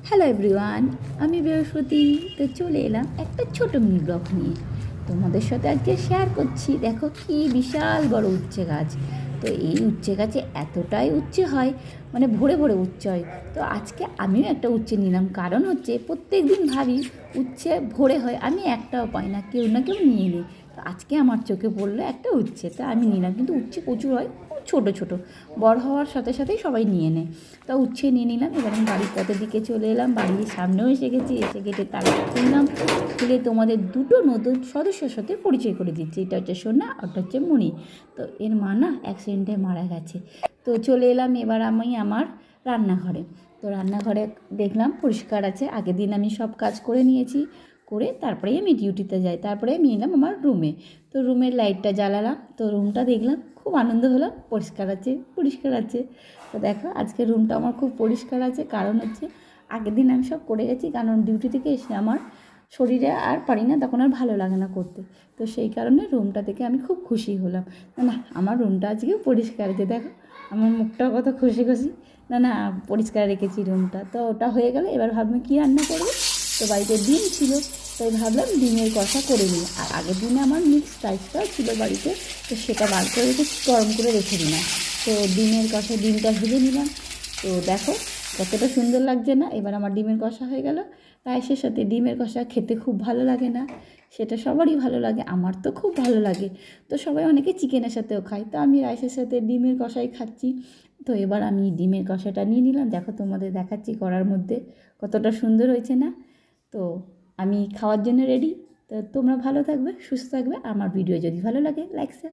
Hello everyone, আমি বৃহস্পতি। তো চলে এলাম একটা ছোট মিনি ব্লগ নিয়ে তোমাদের সাথে আজকে শেয়ার করছি। দেখো কি বিশাল বড় উচ্ছে গাছ। তো এই উচ্ছে গাছে এতটাই উচ্ছে হয়, মানে ভরে ভরে উচ্ছে হয়। তো আজকে আমিও একটা উচ্ছে নিলাম, কারণ হচ্ছে প্রত্যেক দিন ভাবি উচ্ছে ভরে হয়, আমি একটাও পাই না, কেউ না কেউ নিয়ে নিই। তো আজকে আমার চোখে পড়লো একটা উচ্ছে, তো আমি নিলাম। কিন্তু উচ্ছে প্রচুর হয়, ছোট ছোট, বড় হওয়ার সাথে সাথেই সবাই নিয়ে নেয়। তা উচ্ছে নিয়ে নিলাম। এবার আমি বাড়ির পথের দিকে চলে এলাম, বাড়ির সামনেও এসে গেছি। এসে গেটে তালা খুললাম, খুলে তোমাদের দুটো নতুন সদস্যের সাথে পরিচয় করে দিচ্ছি। এটা হচ্ছে সোনা, ওটা হচ্ছে মণি। তো এর মা না অ্যাক্সিডেন্টে মারা গেছে। তো চলে এলাম এবার আমি আমার রান্নাঘরে। তো রান্নাঘরে দেখলাম পরিষ্কার আছে, আগের দিন আমি সব কাজ করে নিয়েছি। করে তারপরেই আমি ডিউটিতে যাই। তারপরে আমি এলাম আমার রুমে। তো রুমের লাইটটা জ্বালালাম, তো রুমটা দেখলাম, খুব আনন্দ হলো, পরিষ্কার আছে পরিষ্কার আছে। তো দেখো আজকে রুমটা আমার খুব পরিষ্কার আছে, কারণ হচ্ছে আগের দিন আমি সব করে গেছি, কারণ ডিউটি থেকে এসে আমার শরীরে আর পারি না, তখন আর ভালো লাগে না করতে। তো সেই কারণে রুমটা থেকে আমি খুব খুশি হলাম। না, আমার রুমটা আজকেও পরিষ্কার আছে। দেখো আমার মুখটাও কত খুশি খুশি। না, পরিষ্কার রেখেছি রুমটা। তো ওটা হয়ে গেলে এবার ভাবলাম কী রান্না করবো। তো বাড়িতে ডিম ছিল, তাই ভাবলাম ডিমের কষা করে নিই। আর আগের দিনে আমার মিক্স রাইসটাও ছিল বাড়িতে, তো সেটা বার করে রেখে গরম করে রেখে দিলাম। তো ডিমের কষা, ডিমটা ভেজে নিলাম। তো দেখো কতটা সুন্দর লাগছে না। এবার আমার ডিমের কষা হয়ে গেল। রাইসের সাথে ডিমের কষা খেতে খুব ভালো লাগে না? সেটা সবারই ভালো লাগে, আমার তো খুব ভালো লাগে। তো সবাই অনেকে চিকেনের সাথেও খায়, তো আমি রাইসের সাথে ডিমের কষাই খাচ্ছি। তো এবার আমি ডিমের কষাটা নিয়ে নিলাম। দেখো তোমাদের দেখাচ্ছি কড়ার মধ্যে কতটা সুন্দর হয়েছে না? তো আমি খাওয়ার জন্য রেডি। তো তোমরা ভালো থাকবে, সুস্থ থাকবে। আমার ভিডিও যদি ভালো লাগে লাইক শেয়ার